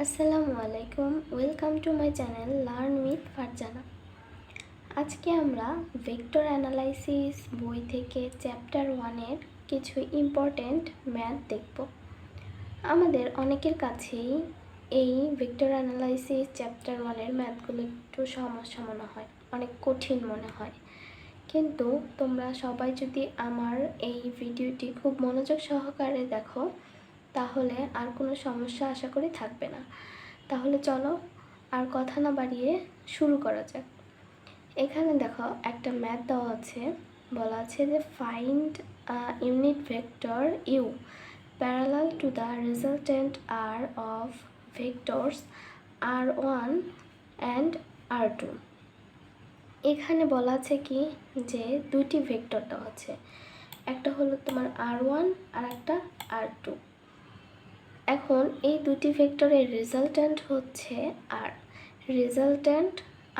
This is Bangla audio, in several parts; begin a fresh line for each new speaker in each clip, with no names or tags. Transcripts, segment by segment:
আসসালামু আলাইকুম, welcome to my channel learn with Farzana. আজকে আমরা ভেক্টর অ্যানালাইসিস বই থেকে চ্যাপ্টার 1-এর কিছু ইম্পর্ট্যান্ট ম্যাথ দেখব। আমাদের অনেকের কাছেই এই ভেক্টর অ্যানালাইসিস চ্যাপ্টার 1-এর ম্যাথগুলো একটু সমস্যা মনে হয়, অনেক কঠিন মনে হয়। কিন্তু তোমরা সবাই যদি আমার এই ভিডিওটি খুব মনোযোগ সহকারে দেখো, তাহলে আর কোনো সমস্যা আশা করি থাকবে না। তাহলে চলো আর কথা না বাড়িয়ে শুরু করা যাক। এখানে দেখো একটা ম্যাথ দেওয়া আছে, বলা আছে যে find unit vector u parallel to the resultant আর of vectors r1 and r2। এখানে বলা আছে কি যে দুটি ভেক্টর দেওয়া আছে, একটা হলো তোমার r1 আর একটা r2। এখন এই দুটি ভেক্টরের রেজাল্ট্যান্ট হচ্ছে আর রেজাল্ট্যান্ট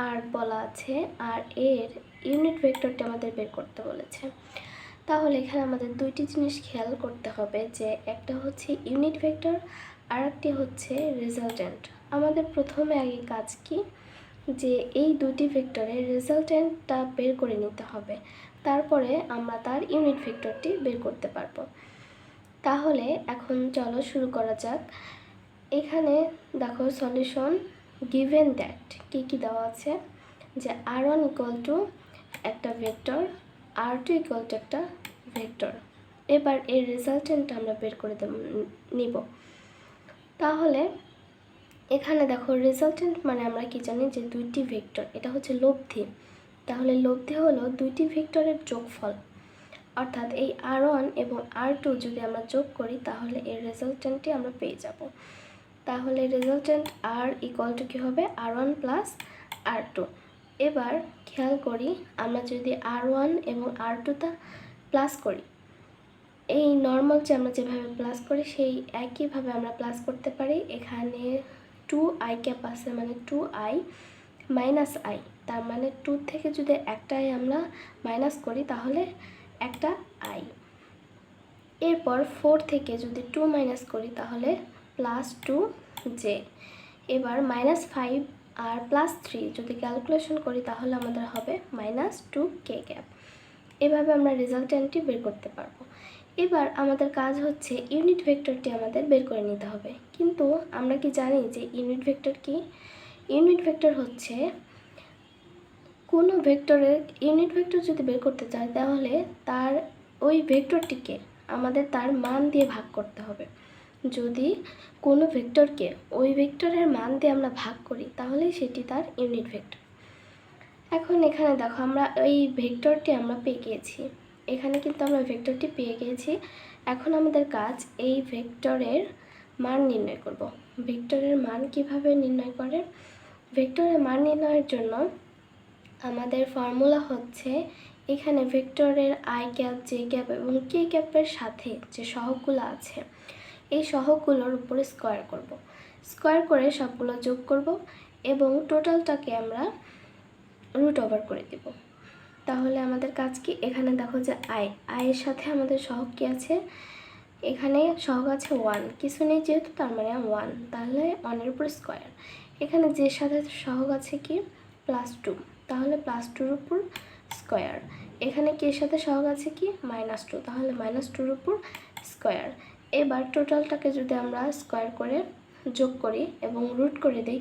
আর বলা আছে, আর এর ইউনিট ভেক্টরটি আমাদের বের করতে বলেছে। তাহলে এখানে আমাদের দুইটি জিনিস খেয়াল করতে হবে, যে একটা হচ্ছে ইউনিট ভেক্টর আর একটি হচ্ছে রেজাল্ট্যান্ট। আমাদের প্রথমে আগে কাজ কি, যে এই দুটি ভেক্টরের রেজাল্ট্যান্টটা বের করে নিতে হবে, তারপরে আমরা তার ইউনিট ভেক্টরটি বের করতে পারবো। তাহলে এখন চলো শুরু করা যাক। এখানে দেখো সলিউশন গিভেন দ্যাট কি দেওয়া আছে, যে r1 ইকুয়াল টু একটা ভেক্টর, r2 ইকুয়াল টু একটা ভেক্টর। এবার এর রেজাল্টেন্টটা আমরা বের করে নিব। তাহলে এখানে দেখো রেজাল্টেন্ট মানে আমরা কি জানি, যে দুইটি ভেক্টর, এটা হচ্ছে লব্ধি। তাহলে লব্ধি হলো দুইটি ভেক্টরের যোগফল, অর্থাৎ এই r1 এবং r2 যদি আমরা যোগ করি তাহলে এর রেজাল্টেন্টটি আমরা পেয়ে যাব। তাহলে রেজাল্টেন্ট r ইকুয়াল টু কী হবে, r1 প্লাস r2। এবার খেয়াল করি, আমরা যদি r1 এবং r2টা প্লাস করি, এই নর্মাল যে আমরা যেভাবে প্লাস করি সেই একইভাবে আমরা প্লাস করতে পারি। এখানে 2i ক্যাপ আছে, মানে 2i মাইনাস i, তার মানে 2 থেকে যদি একটা i আমরা মাইনাস করি তাহলে একটা i। এরপর 4 থেকে যদি 2 মাইনাস করি তাহলে প্লাস 2j। এবার মাইনাস 5 আর প্লাস 3 যদি ক্যালকুলেশন করি তাহলে আমাদের হবে মাইনাস 2k ক্যাপ। এভাবে আমরা রেজাল্টেন্টটি বের করতে পারবো। এবার আমাদের কাজ হচ্ছে ইউনিট ভেক্টরটি আমাদের বের করে নিতে হবে। কিন্তু আমরা কি জানি যে ইউনিট ভেক্টর কি? ইউনিট ভেক্টর হচ্ছে কোনো ভেক্টরের ইউনিট ভেক্টর যদি বের করতে চাই তাহলে তার ওই ভেক্টরটিকে আমাদের তার মান দিয়ে ভাগ করতে হবে। যদি কোনো ভেক্টরকে ওই ভেক্টরের মান দিয়ে আমরা ভাগ করি তাহলে সেটি তার ইউনিট ভেক্টর। এখন এখানে দেখো আমরা এই ভেক্টরটি আমরা পেয়ে গিয়েছি, এখানে কিন্তু আমরা ভেক্টরটি পেয়ে গিয়েছি। এখন আমাদের কাজ এই ভেক্টরের মান নির্ণয় করব। ভেক্টরের মান কিভাবে নির্ণয় করে? ভেক্টরের মান নির্ণয়ের জন্য আমাদের ফর্মুলা হচ্ছে, এখানে ভেক্টরের আই ক্যাপ, জে ক্যাপ এবং কে ক্যাপের সাথে যে সহগগুলো আছে এই সহগগুলোর উপরে স্কোয়ার করব। স্কোয়ার করে সবগুলো যোগ করব এবং টোটালটাকে আমরা রুট ওভার করে দেব। তাহলে আমাদের কাজ কি, এখানে দেখো যে আয়ের সাথে আমাদের সহগ কি আছে, এখানে সহগ আছে 1, কিছু নেই যেহেতু তার মানে 1, তাহলে 1-এর উপর স্কোয়ার। এখানে যে সাথে সহগ আছে কি প্লাস 2, তাহলে প্লাস 2-র উপর স্কোয়ার। এখানে কে সাথে সহগ আছে কি মাইনাস 2, তাহলে মাইনাস 2-র উপর স্কোয়ার। এবার টোটালটাকে যদি আমরা স্কোয়ার করে যোগ করি এবং রুট করে দিই,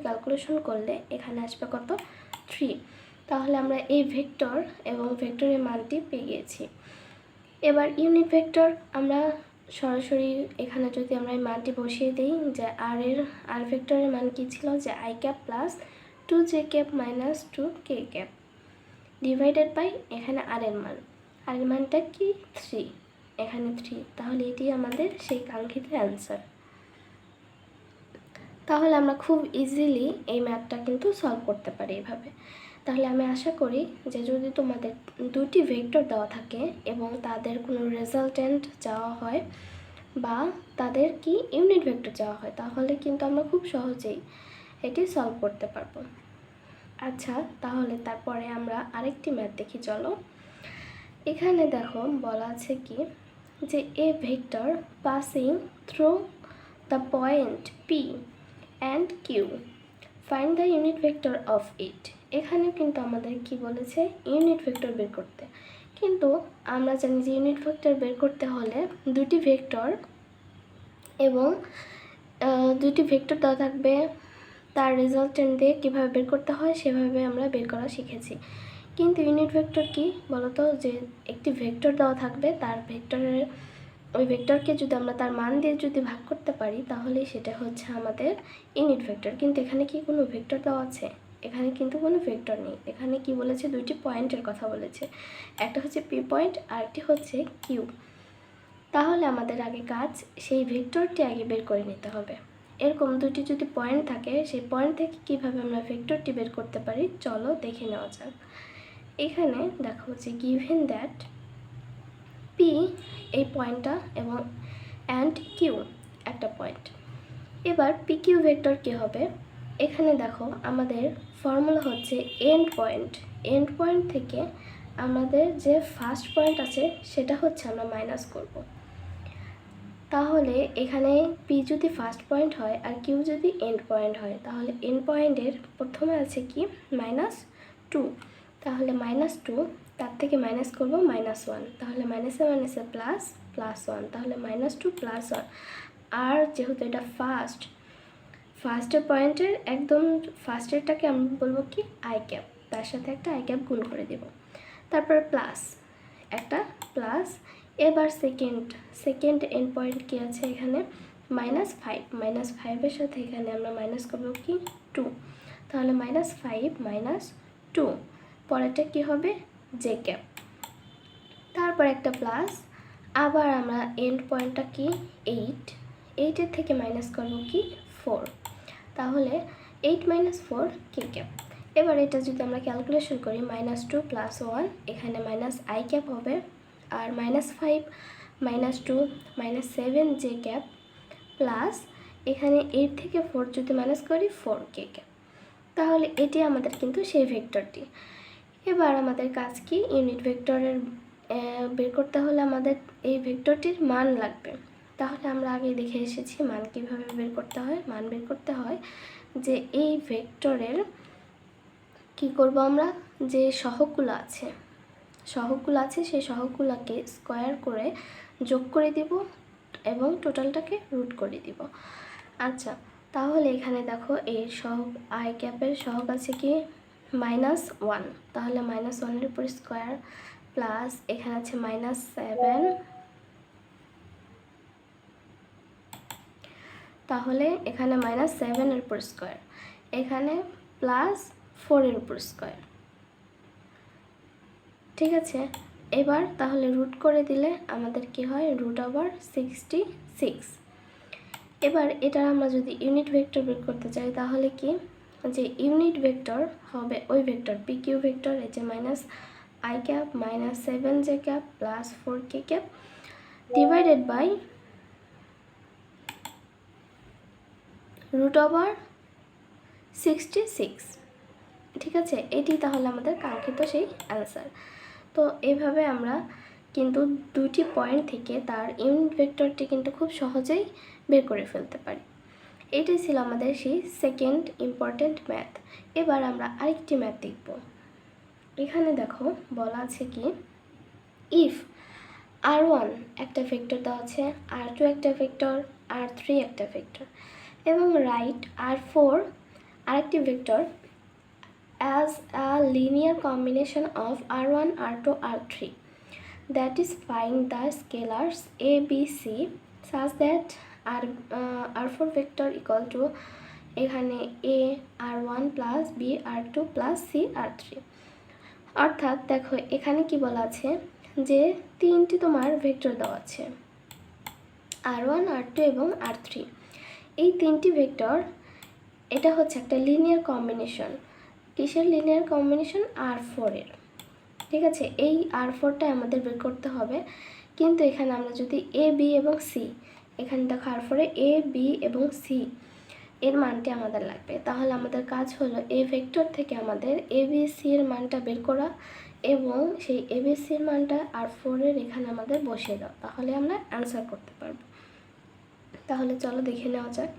ক্যালকুলেশন করলে এখানে আসবে কত 3। তাহলে আমরা এই ভেক্টর এবং ভেক্টরের মানটি পেয়ে গিয়েছি। এবার ইউনিট ভেক্টর আমরা সরাসরি এখানে যদি আমরা এই মানটি বসিয়ে দিই, যে আর ভেক্টরের মান কী ছিল, যে I cap plus 2j cap minus 2k cap divided by এখানে আর এর মানটা কি 3, এখানে 3। তাহলে এটি আমাদের সেই কাঙ্ক্ষিত অ্যান্সার। তাহলে আমরা খুব ইজিলি এই ম্যাথটা কিন্তু সলভ করতে পারি এভাবে। তাহলে আমি আশা করি যে যদি তোমাদের দুটি ভেক্টর দেওয়া থাকে এবং তাদের কোনো রেজাল্টেন্ট চাওয়া হয় বা তাদের কি ইউনিট ভেক্টর চাওয়া হয়, তাহলে কিন্তু আমরা খুব সহজেই এটি সলভ করতে পারবো। আচ্ছা, তাহলে তারপরে আমরা আরেকটি ম্যাথ দেখি চলো। এখানে দেখো বলা আছে কি, যে a vector passing through the point P and Q, find the unit vector of it. এখানেও কিন্তু আমাদের কি বলেছে, ইউনিট ভেক্টর বের করতে। কিন্তু আমরা জানি যে ইউনিট ভেক্টর বের করতে হলে দুটি ভেক্টর এবং দুটি ভেক্টর দেওয়া থাকবে, তার রেজাল্টেন্ট দিয়ে কীভাবে বের করতে হয় সেভাবে আমরা বের করা শিখেছি। কিন্তু ইউনিট ভেক্টর কি বলতো, যে একটি ভেক্টর দেওয়া থাকবে, তার ভেক্টরের ওই ভেক্টরকে যদি আমরা তার মান দিয়ে যদি ভাগ করতে পারি তাহলেই সেটা হচ্ছে আমাদের ইউনিট ভেক্টর। কিন্তু এখানে কি কোনো ভেক্টর দেওয়া আছে? এখানে কিন্তু কোনো ভেক্টর নেই। এখানে কি বলেছে, দুইটি পয়েন্টের কথা বলেছে, একটা হচ্ছে পি পয়েন্ট আর একটি হচ্ছে কিউ। তাহলে আমাদের আগে কাজ সেই ভেক্টরটি আগে বের করে নিতে হবে। এরকম দুটি যদি পয়েন্ট থাকে, সেই পয়েন্ট থেকে কীভাবে আমরা ভেক্টরটি বের করতে পারি চলো দেখে নেওয়া যাক। এখানে দেখা হচ্ছে গিভেন দ্যাট পি এই পয়েন্টটা এবং অ্যান্ড কিউ একটা পয়েন্ট। এবার পি কিউ ভেক্টর কী হবে, এখানে দেখো আমাদের ফর্মুলা হচ্ছে এন্ড পয়েন্ট। এন্ড পয়েন্ট থেকে আমাদের যে ফার্স্ট পয়েন্ট আছে সেটা হচ্ছে আমরা মাইনাস করব। তাহলে এখানে পি যদি ফার্স্ট পয়েন্ট হয় আর কিউ যদি এন্ড পয়েন্ট হয়, তাহলে এন্ড পয়েন্টের প্রথমে আছে কি -2, তাহলে -2 তার থেকে মাইনাস করব -1, তাহলে মাইনাসে মাইনাসে প্লাস, +1, তাহলে -2 +1। আর যেহেতু এটা ফার্স্টের পয়েন্টের একদম ফার্স্টেরটাকে আমি বলবো কি আই ক্যাপ, তার সাথে একটা আই ক্যাপ গুণ করে দেব, তারপর প্লাস একটা প্লাস। এবার সেকেন্ড এন্ড পয়েন্ট কি আছে এখানে -5, -5-এর সাথে এখানে আমরা মাইনাস করবো কি 2, তাহলে -5 - 2, পরেরটা কি হবে জে ক্যাপ, তারপর একটা প্লাস। আবার আমরা এন্ড পয়েন্টটা কি 8-এর থেকে মাইনাস করবো কি 4, তাহলে 8 - 4 কে ক্যাপ। এবার এটা যদি আমরা ক্যালকুলেশন করি -2 + 1, এখানে মাইনাস আই ক্যাপ হবে, আর -5 - 2 -7 জে ক্যাপ, প্লাস এখানে 8 থেকে 4 যদি মাইনাস করি 4 কে ক্যাপ। তাহলে এটি আমাদের কিন্তু সেই ভেক্টরটি। এবার আমাদের কাজ কি, ইউনিট ভেক্টরের বের করতে হলে আমাদের এই ভেক্টরটির মান লাগবে। তাহলে আমরা আগে দেখে এসেছি মান কীভাবে বের করতে হয়। মান বের করতে হয় যে এই ভেক্টরের কি করব, আমরা যে সহগগুলো আছে সেই সহগগুলোকে স্কোয়ার করে যোগ করে দিব এবং টোটালটাকে রুট করে দিব। আচ্ছা, তাহলে এখানে দেখো এই সহগ আই ক্যাপের সহগ আছে কি -1, তাহলে -1-এর উপর স্কোয়ার, প্লাস এখানে আছে -7, তাহলে এখানে -7-এর উপর স্কোয়ার, এখানে +4-এর উপর স্কোয়ার। ঠিক আছে, এবার তাহলে রুট করে দিলে আমাদের কি হয় √66। এবার এটা আমরা যদি ইউনিট ভেক্টর বের করতে চাই তাহলে কি, যে ইউনিট ভেক্টর হবে ওই ভেক্টর পি কিউ ভেক্টর, এই যে -i cap -7 J cap +4 K cap divided by √66। ঠিক আছে, এটি তাহলে আমাদের কাঙ্ক্ষিত সেই অ্যান্সার। তো এইভাবে আমরা কিন্তু দুটি পয়েন্ট থেকে তার ইউনিট ভেক্টরটি কিন্তু খুব সহজেই বের করে ফেলতে পারি। এটাই ছিল আমাদের সেই সেকেন্ড ইম্পর্টেন্ট ম্যাথ। এবার আমরা আরেকটি ম্যাথ দেখব। এখানে দেখো বলা আছে কি, ইফ r1 একটা ভেক্টর দেওয়া আছে, r2 একটা ভেক্টর, r3 একটা ভেক্টর, এবং রাইট r4 আরেকটি vector as a linear combination of r1, r2, r3, that is find the scalars a, b, c such that r4 vector equal to এখানে a r1 plus b r2 plus c r3। অর্থাৎ দেখো এখানে কি বলা আছে যে তিনটি তোমার ভেক্টর দেওয়া আছে r1, r2 এবং r3। এই তিনটি ভেক্টর এটা হচ্ছে একটা লিনিয়ার কম্বিনেশন। কিসের লিনিয়ার কম্বিনেশন? r4-এর। ঠিক আছে, এই r4টা আমাদের বের করতে হবে। কিন্তু এখানে আমরা যদি a, b এবং c, এখানে দেখো r4-এ a, b এবং c এর মানটি আমাদের লাগবে। তাহলে আমাদের কাজ হলো এই ভেক্টর থেকে আমাদের a, b, c এর মানটা বের করা এবং সেই a, b, c এর মানটা r4-এর এখানে আমাদের বসিয়ে দাও, তাহলে আমরা অ্যান্সার করতে পারবো। তাহলে চলো দেখে নেওয়া যাক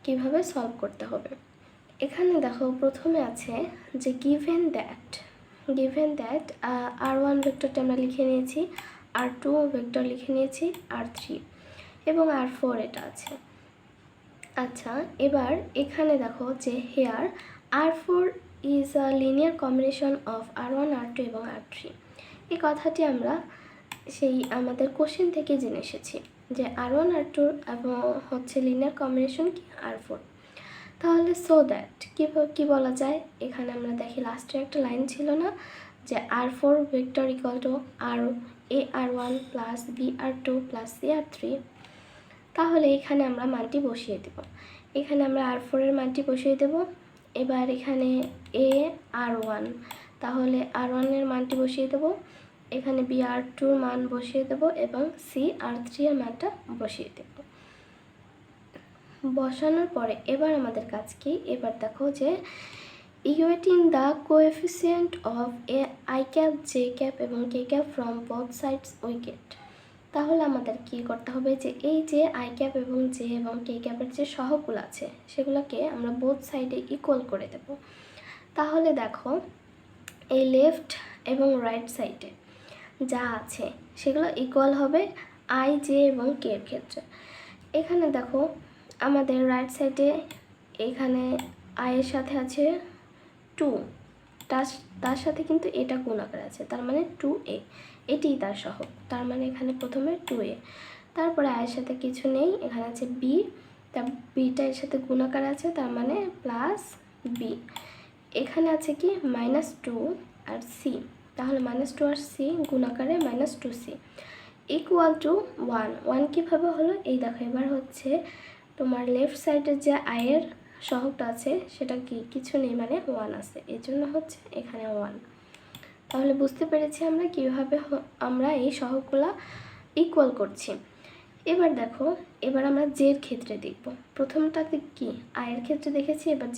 কিভাবে সলভ করতে হবে। এখানে দেখো প্রথমে আছে যে গিভেন দ্যাট r1 ভেক্টরটা আমরা লিখে নিয়েছি, r2 ভেক্টর লিখে নিয়েছি, r3 এবং r4 এটা আছে। আচ্ছা, এবার এখানে দেখো যে here r4 is a linear combination of r1 r2 এবং r3। এই কথাটি আমরা সেই আমাদের কোশ্চেন থেকে জেনে এসেছি যে r1 r2 এবং হচ্ছে লিনিয়ার কম্বিনেশন কি r4। তাহলে সো দ্যাট কি বলা যায়, এখানে আমরা দেখি লাস্টে একটা লাইন ছিল না যে r4 vector equal to r1 plus br2 plus cr3। তাহলে এখানে আমরা মানটি বসিয়ে দেব, এখানে আমরা r4 এর মানটি বসিয়ে দেব। এবার এখানে r1, তাহলে r1 এর মানটি বসিয়ে দেব, এখানে br2 এর মান বসিয়ে দেব এবং cr3 এর মানটা বসিয়ে দেব। বসানোর পরে এবার আমাদের কাজ কি, এবার দেখো যে equating the coefficient of i cap j cap এবং k cap from both sides we get. তাহলে আমাদের কি করতে হবে যে এই যে i ক্যাপ এবং j এবং k ক্যাপের যে সহগগুলো আছে সেগুলোকে আমরা বোথ সাইডে ইকুয়াল করে দেব। তাহলে দেখো এই লেফট এবং রাইট সাইডে যা আছে সেগুলো ইকুয়াল হবে i j এবং k এর ক্ষেত্রে। এখানে দেখো আমাদের রাইট সাইডে এখানে i এর সাথে আছে 2, তার সাথে কিন্তু এটা গুণ আকারে আছে, তার মানে 2a, এটিই তার সহগ, তার মানে এখানে প্রথমে 2a, তারপরে i এর সাথে কিছু নেই, এখানে আছে b, তার bটা এর সাথে গুণ আকারে আছে, তার মানে প্লাস b, এখানে আছে কি -2 আর c, তাহলে -2 আর c গুণ আকারে -2c ইকুয়াল টু 1 কীভাবে হলো, এই দেখো এবার হচ্ছে তোমার লেফট সাইডে যে i এর সহগটা আছে সেটা কি কিছু নেই, মানে 1 আছে, এর জন্য হচ্ছে এখানে 1। তাহলে বুঝতে পেরেছি আমরা কীভাবে আমরা এই সহগগুলা ইকুয়াল করছি। এবার দেখো এবার আমরা জের ক্ষেত্রে দেখব। প্রথমটাতে কি i এর ক্ষেত্রে দেখেছি, এবার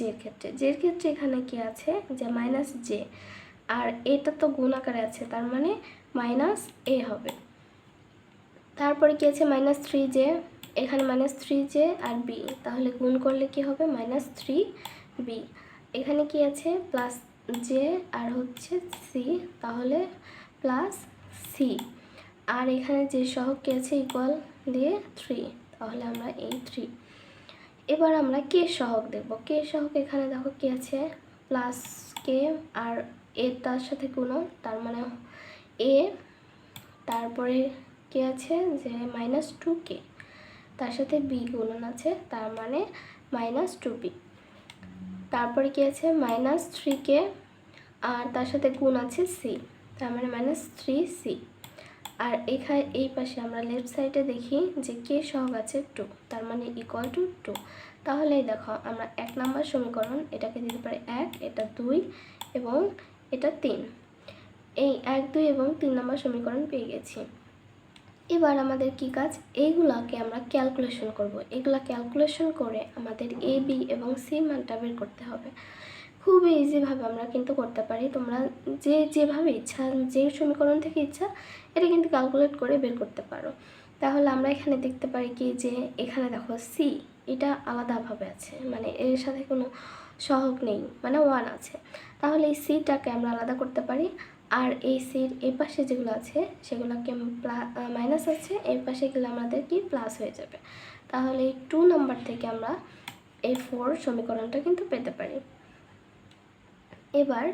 জের ক্ষেত্রে এখানে কি আছে যে -j, আর এটা তো গুণ আকারে আছে, তার মানে -a হবে। তারপরে কি আছে -3j, এখানে -3j আর b, তাহলে গুণ করলে কি হবে -3b। এখানে কি আছে প্লাস j আর হচ্ছে c, তাহলে প্লাস c, আর এখানে যে সহগ কি আছে ইকুয়াল দিয়ে 3, তাহলে আমরা এই 3। এবার আমরা কে সহগ দেখব, কে সহগ এখানে দেখো কি আছে প্লাস কে আর এ তার সাথে গুণ, তার মানে a, তারপরে কি আছে যে -2k, তার সাথে b গুণন আছে, তার মানে -2b, তারপরে কি আছে -3k আর তার সাথে গুণ আছে c, তার মানে -3c, আর এখানে এই পাশে আমরা লেফট সাইডে দেখি যে কে সহগ আছে 2, তার মানে ইকুয়াল টু 2। তাহলে দেখো আমরা 1 নম্বর সমীকরণ এটাকে দিতে পারি 1, এটা 2 এবং এটা 3, এই 1, 2 এবং 3 নম্বর সমীকরণ পেয়ে গেছি। এবার আমাদের কি কাজ, এইগুলাকে আমরা ক্যালকুলেশন করব, এগুলা ক্যালকুলেশন করে আমাদের a b এবং c মানটা বের করতে হবে। খুব ইজিভাবে আমরা কিন্তু করতে পারি, তোমরা যেভাবে ইচ্ছা, যে সমীকরণ থেকে ইচ্ছা এটা কিন্তু ক্যালকুলেট করে বের করতে পারো। তাহলে আমরা এখানে দেখতে পারি কি যে এখানে দেখো c, এটা আলাদাভাবে আছে, মানে এর সাথে কোনো সহগ নেই, মানে 1 আছে, তাহলে এই cটাকে আমরা আলাদা করতে পারি, আর এই সির এই পাশে যেগুলো আছে সেগুলোকে মাইনাস আছে, এই পাশে গেলে আমাদের কি প্লাস হয়ে যাবে। তাহলে এই 2 নাম্বার থেকে আমরা এই 4 সমীকরণটা কিন্তু পেতে পারি। এবার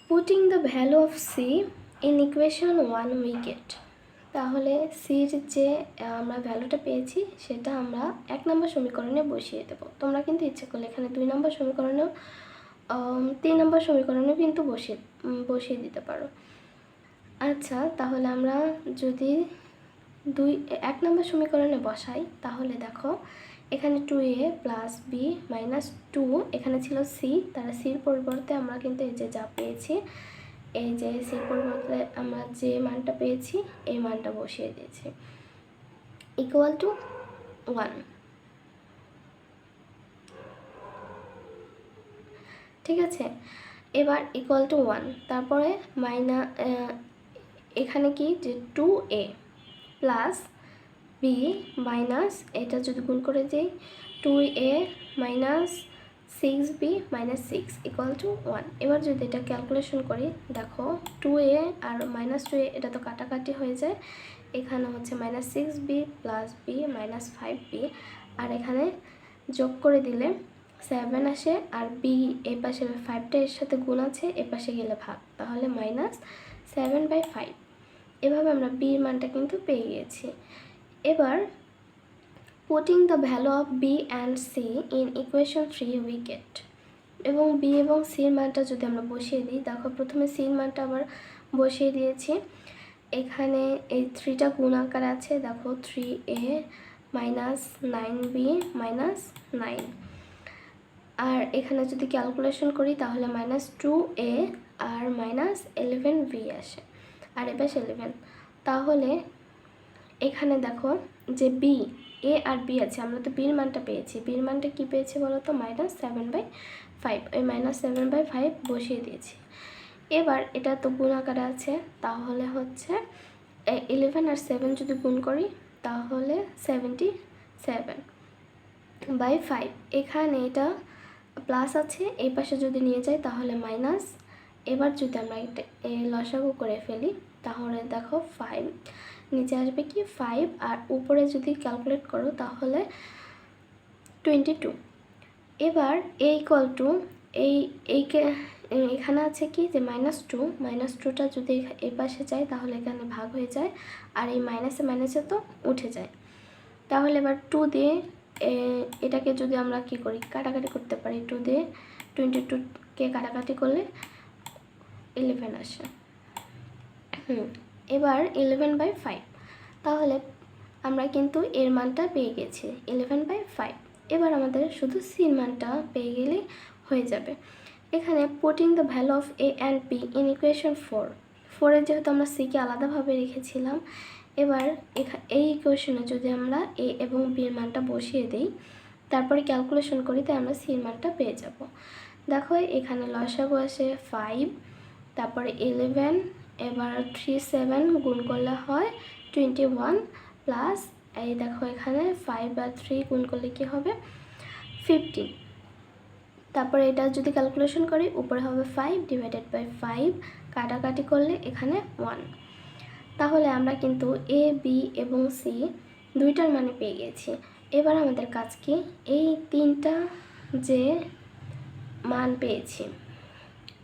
putting the value of C in equation 1 we get, তাহলে সির যে আমরা ভ্যালুটা পেয়েছি সেটা আমরা 1 নম্বর সমীকরণে বসিয়ে দেব। তোমরা কিন্তু ইচ্ছে করলে এখানে 2 নম্বর সমীকরণেও 3 নম্বর সমীকরণে কিন্তু বসিয়ে দিতে পারো। আচ্ছা, তাহলে আমরা যদি 1 নম্বর সমীকরণে বসাই, তাহলে দেখো এখানে 2a প্লাস b -2, এখানে ছিল c, তারা সির পরিবর্তে আমরা কিন্তু এই যে যা পেয়েছি, এই যে সির পরিবর্তে আমরা যে মানটা পেয়েছি এই মানটা বসিয়ে দিয়েছি ইকুয়াল টু 1। ঠিক আছে, এবার ইকুয়াল টু 1, তারপরে এখানে কি যে 2a প্লাস b মাইনাস, এটা যদি গুণ করে যাই 2a minus 6b minus 6 equal to 1। এবার যদি এটা ক্যালকুলেশন করি, দেখো 2a আর মাইনাস 2a এটা তো কাটাকাটি হয়ে যায়, এখানে হচ্ছে minus 6b plus b minus 5b, আর এখানে যোগ করে দিলে 7 আসে, আর b এই পাশে 5টা এর সাথে গুণ আছে, এ পাশে গেলে ভাগ, তাহলে মাইনাস 7/5। এভাবে আমরা b এর মানটা কিন্তু পেয়ে গিয়েছি। এবার putting the value of b and c in equation 3 we get, এবং b এবং c এর মানটা যদি আমরা বসিয়ে দিই, দেখো প্রথমে c এর মানটা আবার বসিয়ে দিয়েছি, এখানে এই 3টা গুণ আকারে আছে, দেখো 3a মাইনাস 9b মাইনাস 9, আর এখানে যদি ক্যালকুলেশন করি তাহলে মাইনাস 2a আর মাইনাস 11b আসে, আর এবার 11। তাহলে এখানে দেখো যে b a আর b আছে, আমরা তো b এর মানটা পেয়েছি, b এর মানটা কি পেয়েছি বলো তো, মাইনাস 7/5, ওই মাইনাস 7/5 বসিয়ে দিয়েছি। এবার এটা তো গুণ আকারে আছে, তাহলে হচ্ছে 11 আর 7 যদি গুণ করি তাহলে 77/5। এখানে এটা প্লাস আছে, এই পাশে যদি নিয়ে যাই তাহলে মাইনাস। এবার যদি আমরা এটা লসাগু করে ফেলি তাহলে দেখো 5 নিচে আসবে কি 5, আর উপরে যদি ক্যালকুলেট করো তাহলে 22। এবার a ইকুয়াল টু এখানে আছে কি যে -2টা যদি এই পাশে যায় তাহলে এখানে ভাগ হয়ে যায়, আর এই মাইনাসে তো উঠে যায়। তাহলে এবার 2 দিয়ে এটাকে যদি আমরা কি করি, কাটাকাটি করতে পারি, 2 দিয়ে 22কে কাটাকাটি করলে 11 আসে। এবার 11/5, তাহলে আমরা কিন্তু এর মানটা পেয়ে গেছি 11/5। এবার আমাদের শুধু সির মানটা পেয়ে গেলে হয়ে যাবে। এখানে putting the value of a and b in equation 4 যেহেতু আমরা সিকে আলাদাভাবে রেখেছিলাম, এবার এই ইকুয়েশনে যদি আমরা a এবং b এর মানটা বসিয়ে দিই, তারপরে ক্যালকুলেশন করি, তাই আমরা সির মানটা পেয়ে যাব। দেখো এখানে লসাগু আসে 5, তারপরে 11, এবার 3 7 গুণ করলে হয় 21, প্লাস এই দেখো এখানে 5 আর 3 গুণ করলে কি হবে 15। তারপরে এটা যদি ক্যালকুলেশন করি উপরে হবে 5/5, কাটাকাটি করলে এখানে 1। তাহলে আমরা কিন্তু a b এবং c দুইটার মানে পেয়ে গেছি। এবার আমাদের কাজ কি, এই তিনটা যে মান পেয়েছি,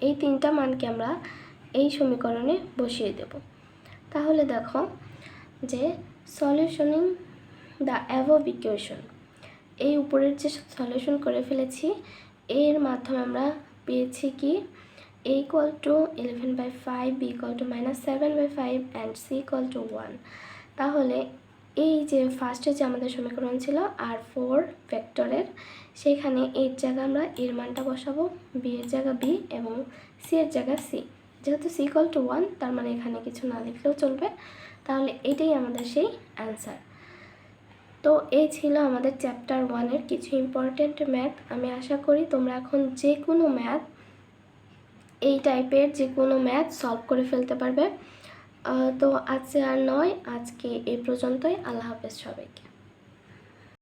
এই তিনটা মানকে আমরা এই সমীকরণে বসিয়ে দেব। তাহলে দেখো যে সলিউশনিং দ্য অ্যাবভ ইকুয়েশন, এই উপরের যে সলিউশন করে ফেলেছি, এর মাধ্যমে আমরা পেয়েছি কি a equal to 11/5, b equal to -7/5 and c equal to 1। তাহলে এই যে ফার্স্টে যে আমাদের সমীকরণ ছিল R4 ভেক্টরের, সেখানে এর জায়গায় আমরা এর মানটা বসাবো, b এর জায়গা b এবং c এর জায়গা c। যেহেতু c ইকুয়াল টু 1, তার মানে এখানে কিছু না লিখলেও চলবে। তাহলে এটাই আমাদের সেই অ্যান্সার। তো এই ছিল আমাদের চ্যাপ্টার 1-এর কিছু ইম্পর্টেন্ট ম্যাথ। আমি আশা করি তোমরা এখন যে কোনো ম্যাথ, এই টাইপের যে কোনো ম্যাথ সলভ করে ফেলতে পারবে। তো আজকে আর নয়, আজকে এই পর্যন্তই। আল্লাহ হাফেজ সবাইকে।